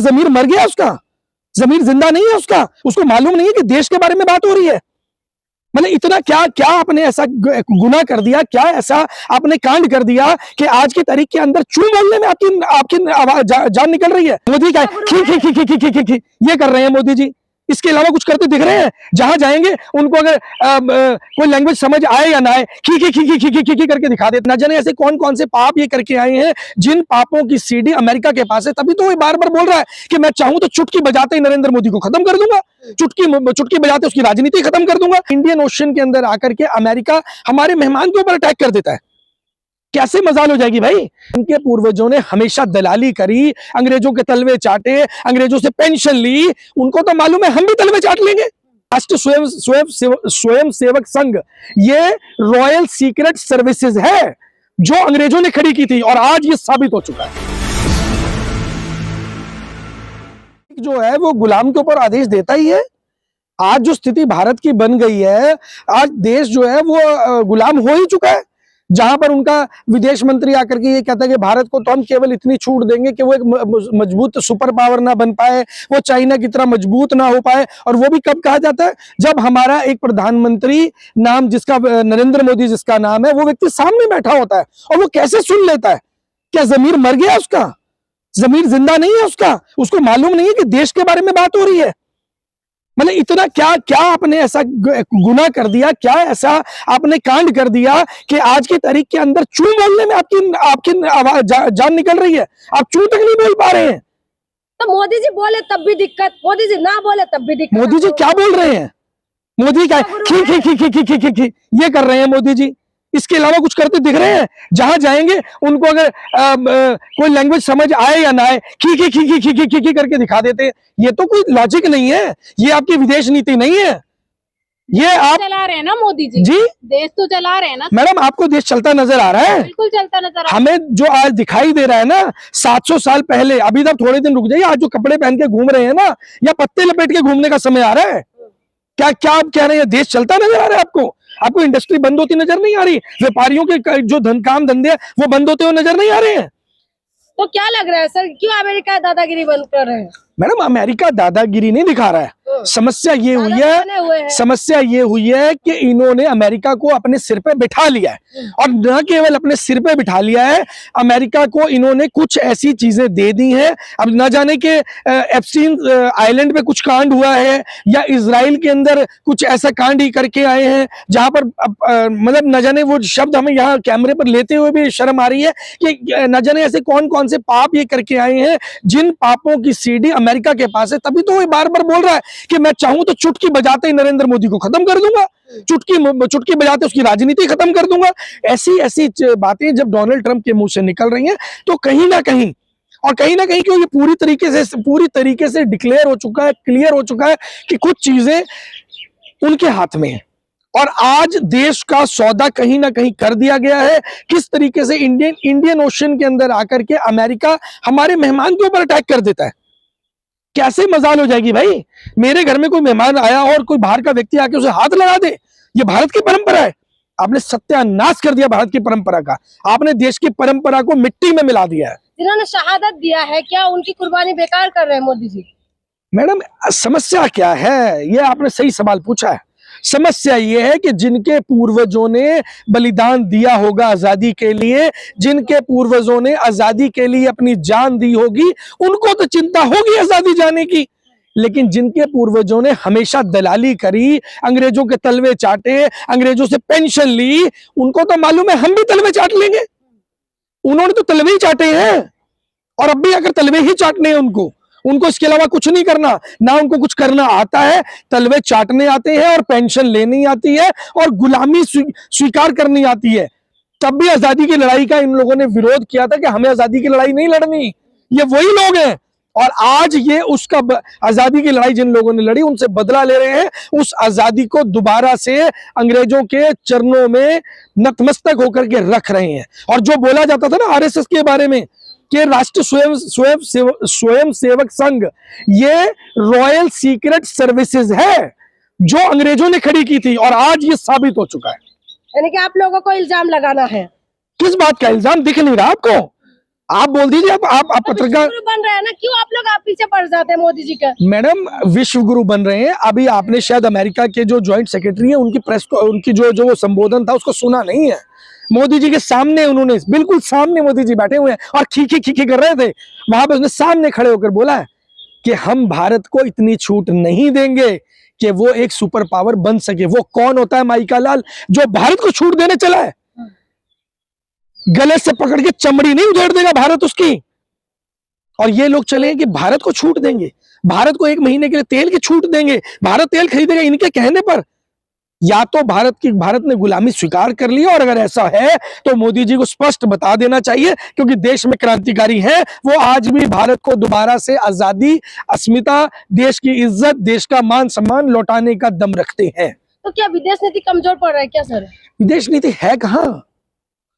जमीर मर गया उसका, जमीर जिंदा नहीं है उसका, उसको मालूम नहीं है कि देश के बारे में बात हो रही है। मतलब इतना क्या क्या आपने ऐसा गुनाह कर दिया, क्या ऐसा आपने कांड कर दिया कि आज की तारीख के अंदर चू बोलने में आपकी आपकी आवाज जान निकल रही है। मोदी क्या खी खी खी खी खी खी खी ये कर रहे हैं मोदी जी, इसके अलावा कुछ करते दिख रहे हैं? जहां जाएंगे उनको अगर कोई लैंग्वेज समझ आए या ना आए, खी खी खी खी खी खी खी करके दिखा देते। ना जाने ऐसे कौन कौन से पाप ये करके आए हैं जिन पापों की सीडी अमेरिका के पास है। तभी तो वो बार बार बोल रहा है कि मैं चाहूं तो चुटकी बजाते ही नरेंद्र मोदी को खत्म कर दूंगा, चुटकी बजाते उसकी राजनीति खत्म कर दूंगा। इंडियन ओशन के अंदर आकर के अमेरिका हमारे मेहमान के ऊपर अटैक कर देता है, कैसे मजाल हो जाएगी भाई। उनके पूर्वजों ने हमेशा दलाली करी, अंग्रेजों के तलवे चाटे, अंग्रेजों से पेंशन ली, उनको तो मालूम है हम भी तलवे चाट लेंगे। राष्ट्रीय स्वयं सेवक संघ ये रॉयल सीक्रेट सर्विसेज है जो अंग्रेजों ने खड़ी की थी और आज ये साबित हो चुका है। जो है वो गुलाम के ऊपर आदेश देता ही है। आज जो स्थिति भारत की बन गई है, आज देश जो है वो गुलाम हो ही चुका है। जहां पर उनका विदेश मंत्री आकर के ये कहता है कि भारत को तो हम केवल इतनी छूट देंगे कि वो एक मजबूत सुपर पावर ना बन पाए, वो चाइना की तरह मजबूत ना हो पाए। और वो भी कब कहा जाता है? जब हमारा एक प्रधानमंत्री नाम जिसका नरेंद्र मोदी जिसका नाम है, वो व्यक्ति सामने बैठा होता है। और वो कैसे सुन लेता है? क्या जमीर मर गया उसका? जमीर जिंदा नहीं है उसका, उसको मालूम नहीं है कि देश के बारे में बात हो रही है। मतलब इतना क्या क्या आपने ऐसा गुनाह कर दिया, क्या ऐसा आपने कांड कर दिया कि आज की तारीख के अंदर चू बोलने में आपकी आवाज जान निकल रही है, आप चू तक नहीं बोल पा रहे हैं। तो मोदी जी बोले तब भी दिक्कत, मोदी जी ना बोले तब भी दिक्कत। मोदी जी क्या बोल रहे हैं? मोदी क्या खी खी खी खी खी खी खी ये कर रहे हैं मोदी जी, इसके अलावा कुछ करते दिख रहे हैं? जहां जाएंगे उनको अगर कोई लैंग्वेज समझ आए या ना आए, खी खी खी खी खी खी खी करके दिखा देते। ये तो कोई लॉजिक नहीं है, ये आपकी विदेश नीति नहीं है। ये आप चला रहे हैं ना मोदी जी, जी देश तो चला रहे हैं ना। मैडम आपको देश चलता नजर आ रहा है? बिल्कुल चलता नजर आ रहा है। हमें जो आज दिखाई दे रहा है ना 700 साल पहले, अभी तक थोड़े दिन रुक जाइए, आज जो कपड़े पहन के घूम रहे हैं ना, या पत्ते लपेट के घूमने का समय आ रहा है? क्या क्या आप कह रहे हैं देश चलता नजर आ रहा है आपको? आपको इंडस्ट्री बंद होती नजर नहीं आ रही? व्यापारियों के जो काम धंधे वो बंद होते हुए नजर नहीं आ रहे हैं? तो क्या लग रहा है सर, क्यों अमेरिका दादागिरी बंद कर रहे हैं? मैडम अमेरिका दादागिरी नहीं दिखा रहा है। समस्या ये हुई है कि इन्होंने अमेरिका को अपने सिर पे बिठा लिया है। और न केवल अपने सिर पे बिठा लिया है, अमेरिका को इन्होंने कुछ ऐसी चीजें दे दी हैं। अब न जाने के एप्स्टीन आइलैंड पे कुछ कांड हुआ है या इजराइल के अंदर कुछ ऐसा कांड ही करके आए हैं जहां पर मतलब न जाने वो शब्द हमें यहाँ कैमरे पर लेते हुए भी शर्म आ रही है कि न जाने ऐसे कौन कौन से पाप ये करके आए हैं जिन पापों की सीडी अमेरिका के पास है। तभी तो वो बार बार बोल रहा है कि मैं चाहूं तो चुटकी बजाते ही नरेंद्र मोदी को खत्म कर दूंगा, चुटकी बजाते उसकी राजनीति खत्म कर दूंगा। ऐसी ऐसी बातें जब डोनाल्ड ट्रंप के मुंह से निकल रही हैं तो कहीं ना कहीं क्यों ये पूरी तरीके से डिक्लेयर हो चुका है, क्लियर हो चुका है कि कुछ चीजें उनके हाथ में है। और आज देश का सौदा कहीं ना कहीं कर दिया गया है। किस तरीके से इंडियन ओशन के अंदर आकर के अमेरिका हमारे मेहमान के ऊपर अटैक कर देता है, कैसे मजाल हो जाएगी भाई। मेरे घर में कोई मेहमान आया और कोई बाहर का व्यक्ति आके उसे हाथ लगा दे, ये भारत की परंपरा है। आपने सत्यानाश कर दिया भारत की परंपरा का, आपने देश की परंपरा को मिट्टी में मिला दिया है। जिन्होंने शहादत दिया है, क्या उनकी कुर्बानी बेकार कर रहे हैं मोदी जी? मैडम समस्या क्या है, ये आपने सही सवाल पूछा है। समस्या ये है कि जिनके पूर्वजों ने बलिदान दिया होगा आजादी के लिए, जिनके पूर्वजों ने आजादी के लिए अपनी जान दी होगी, उनको तो चिंता होगी आजादी जाने की। लेकिन जिनके पूर्वजों ने हमेशा दलाली करी, अंग्रेजों के तलवे चाटे, अंग्रेजों से पेंशन ली, उनको तो मालूम है हम भी तलवे चाट लेंगे। उन्होंने तो तलवे ही चाटे हैं और अब भी अगर तलवे ही चाटने हैं उनको इसके अलावा कुछ नहीं करना, ना उनको कुछ करना आता है। तलवे चाटने आते हैं और पेंशन लेनी आती है और गुलामी स्वीकार करनी आती है। तब भी आजादी की लड़ाई का इन लोगों ने विरोध किया था कि हमें आजादी की लड़ाई नहीं लड़नी। ये वही लोग हैं और आज ये उसका आजादी की लड़ाई जिन लोगों ने लड़ी उनसे बदला ले रहे हैं। उस आजादी को दोबारा से अंग्रेजों के चरणों में नतमस्तक होकर के रख रहे हैं। और जो बोला जाता था ना आरएसएस के बारे में कि राष्ट्रीय स्वयं सेवक संघ ये रॉयल सीक्रेट सर्विसेज है जो अंग्रेजों ने खड़ी की थी और आज ये साबित हो चुका है। यानी कि आप लोगों को इल्जाम लगाना है। किस बात का इल्जाम? दिख नहीं रहा आपको? आप बोल दीजिए, आप पत्रकार गुरु बन रहे हैं ना, क्यों आप लोग आप पीछे पड़ जाते हैं मोदी जी का? मैडम विश्व गुरु बन रहे हैं। अभी आपने शायद अमेरिका के जो ज्वाइंट सेक्रेटरी है उनकी प्रेस को, उनकी जो वो संबोधन था उसको सुना नहीं है। मोदी जी के सामने उन्होंने, बिल्कुल सामने मोदी जी बैठे हुए हैं और खीखी कर रहे थे, वहां पे उसने सामने खड़े होकर बोला है कि हम भारत को इतनी छूट नहीं देंगे कि वो एक सुपर पावर बन सके। वो कौन होता है माइका लाल जो भारत को छूट देने चला है? गले से पकड़ के चमड़ी नहीं उधेड़ देगा भारत उसकी। और ये लोग चले कि भारत को छूट देंगे, भारत को 1 महीने के लिए तेल की छूट देंगे, भारत तेल खरीदेगा इनके कहने पर। या तो भारत ने गुलामी स्वीकार कर ली, और अगर ऐसा है तो मोदी जी को स्पष्ट बता देना चाहिए, क्योंकि देश में क्रांतिकारी है, वो आज भी भारत को दोबारा से आजादी, अस्मिता, देश की इज्जत, देश का मान सम्मान लौटाने का दम रखते हैं। तो क्या विदेश नीति कमजोर पड़ रहा है क्या सर? विदेश नीति है कहाँ?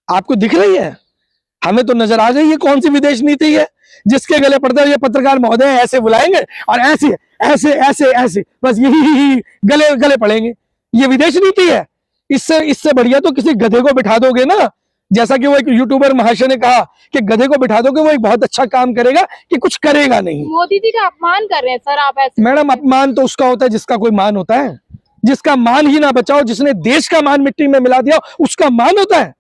आपको दिख रही है? हमें तो नजर आ रही है कौन सी विदेश नीति है। जिसके गले पड़ते हुए पत्रकार महोदय ऐसे बुलाएंगे और ऐसे ऐसे ऐसे ऐसे बस यही गले पड़ेंगे, ये विदेश नीति है। इससे बढ़िया तो किसी गधे को बिठा दोगे ना, जैसा कि वो एक यूट्यूबर महाशय ने कहा कि गधे को बिठा दोगे वो एक बहुत अच्छा काम करेगा कि कुछ करेगा नहीं। मोदी जी का अपमान कर रहे हैं सर आप ऐसे। मैडम अपमान तो उसका होता है जिसका कोई मान होता है, जिसका मान ही ना बचाओ, जिसने देश का मान मिट्टी में मिला दिया उसका मान होता है।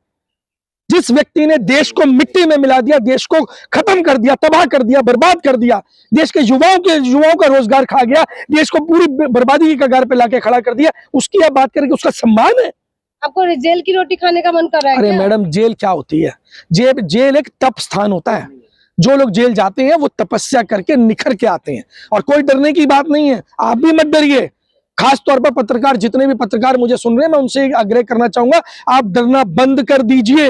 जिस व्यक्ति ने देश को मिट्टी में मिला दिया, देश को खत्म कर दिया, तबाह कर दिया, बर्बाद कर दिया, देश के युवाओं का रोजगार खा गया, देश को पूरी बर्बादी की कगार पे लाके खड़ा कर दिया, उसकी आप बात करेंगे, उसका सम्मान है? आपको जेल की रोटी खाने का मन कर रहा है? अरे मैडम जेल क्या होती है? जेल एक तप स्थान होता है। जो लोग जेल जाते हैं वो तपस्या करके निखर के आते हैं, और कोई डरने की बात नहीं है। आप भी मत डरिए, खास तौर पर पत्रकार, जितने भी पत्रकार मुझे सुन रहे हैं, मैं उनसे आग्रह करना चाहूंगा, आप डरना बंद कर दीजिए,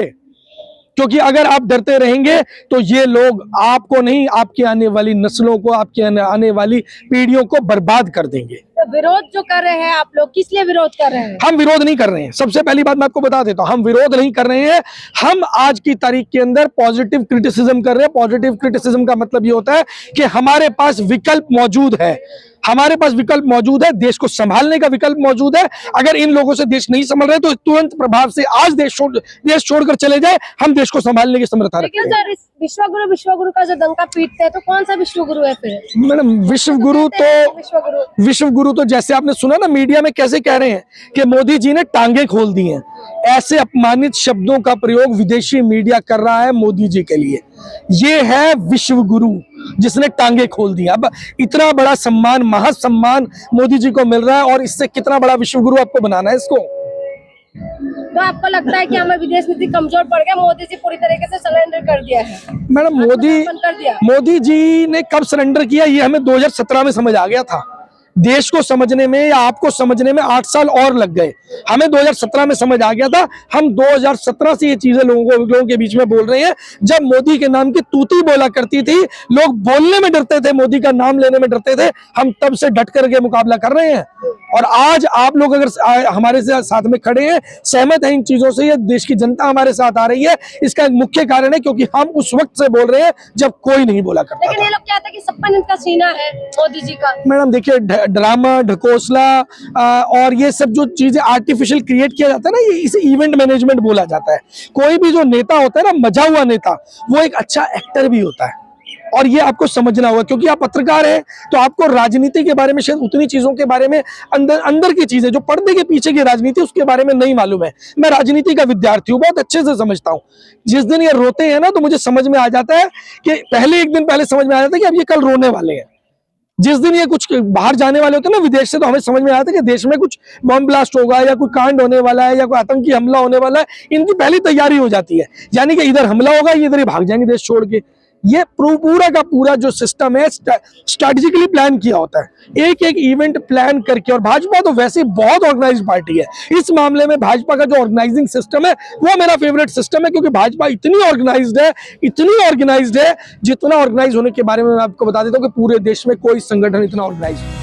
क्योंकि अगर आप डरते रहेंगे तो ये लोग आपको नहीं, आपकी आने वाली नस्लों को, आपकी आने वाली पीढ़ियों को बर्बाद कर देंगे। तो विरोध जो कर रहे हैं आप लोग, किस लिए विरोध कर रहे हैं? हम विरोध नहीं कर रहे हैं। सबसे पहली बात मैं आपको बता देता हूं, हम विरोध नहीं कर रहे हैं। हम आज की तारीख के अंदर पॉजिटिव क्रिटिसिज्म कर रहे हैं। पॉजिटिव क्रिटिसिज्म का मतलब ये होता है कि हमारे पास विकल्प मौजूद है, हमारे पास विकल्प मौजूद है, देश को संभालने का विकल्प मौजूद है। अगर इन लोगों से देश नहीं संभल रहे तो तुरंत प्रभाव से आज देश छोड़कर चले जाए, हम देश को संभालने की समर्था रखते हैं। सर, इस विश्वगुरु का जो डंका पीटते हैं तो कौन सा विश्वगुरु है फिर? मैडम विश्वगुरु तो जैसे आपने सुना ना मीडिया में कैसे कह रहे हैं कि मोदी जी ने टांगे खोल दी हैं, ऐसे अपमानित शब्दों का प्रयोग विदेशी मीडिया कर रहा है मोदी जी के लिए। ये है विश्वगुरु जिसने टांगे खोल दी। अब इतना बड़ा सम्मान, महासम्मान मोदी जी को मिल रहा है, और इससे कितना बड़ा विश्वगुरु आपको बनाना है इसको? तो आपको लगता है कि हमें विदेश नीति कमजोर पड़ गया, मोदी जी पूरी तरीके से सरेंडर कर दिया है? मैडम मोदी जी ने कब सरेंडर किया ये हमें 2017 में समझ आ गया था। देश को समझने में या आपको समझने में 8 साल और लग गए। हमें 2017 में समझ आ गया था। हम 2017 से ये चीजें लोगों के बीच में बोल रहे हैं। जब मोदी के नाम की तूती बोला करती थी, लोग बोलने में डरते थे, मोदी का नाम लेने में डरते थे, हम तब से डट करके मुकाबला कर रहे हैं। और आज आप लोग अगर हमारे साथ में खड़े हैं, सहमत हैं इन चीजों से, ये देश की जनता हमारे साथ आ रही है, इसका एक मुख्य कारण है क्योंकि हम उस वक्त से बोल रहे हैं जब कोई नहीं बोला करता। लेकिन ये लोग कहते हैं कि सपन इनका सीना है मोदी जी का। मैडम देखिए, ड्रामा, ढकोसला और ये सब जो चीजें आर्टिफिशियल क्रिएट किया जाता है ना, ये इसे इवेंट मैनेजमेंट बोला जाता है। कोई भी जो नेता होता है ना, मजा हुआ नेता, वो एक अच्छा एक्टर भी होता है, और ये आपको समझना होगा। क्योंकि आप पत्रकार हैं तो आपको राजनीति के बारे में शायद उतनी चीजों के बारे में, अंदर की चीजें जो पर्दे के पीछे की राजनीति उसके बारे में नहीं मालूम है। मैं राजनीति का विद्यार्थी हूँ, बहुत अच्छे से समझता हूँ। जिस दिन ये रोते हैं ना तो मुझे समझ में आ जाता है कि एक दिन पहले समझ में आ जाता है कि अब ये कल रोने वाले हैं। जिस दिन ये कुछ बाहर जाने वाले होते हैं ना विदेश से, तो हमें समझ में आता है कि देश में कुछ बम ब्लास्ट होगा या कोई कांड होने वाला है या कोई आतंकी हमला होने वाला है। इनकी पहली तैयारी हो जाती है, यानी कि इधर हमला होगा, ये इधर ही भाग जाएंगे देश छोड़ के। ये पूरा का पूरा जो सिस्टम है स्ट्रैटेजिकली प्लान किया होता है, एक एक इवेंट प्लान करके। और भाजपा तो वैसे बहुत ऑर्गेनाइज्ड पार्टी है। इस मामले में भाजपा का जो ऑर्गेनाइजिंग सिस्टम है वो मेरा फेवरेट सिस्टम है, क्योंकि भाजपा इतनी ऑर्गेनाइज्ड है, जितना ऑर्गेनाइज होने के बारे में मैं आपको बता देता हूँ कि पूरे देश में कोई संगठन इतना ऑर्गेनाइज्ड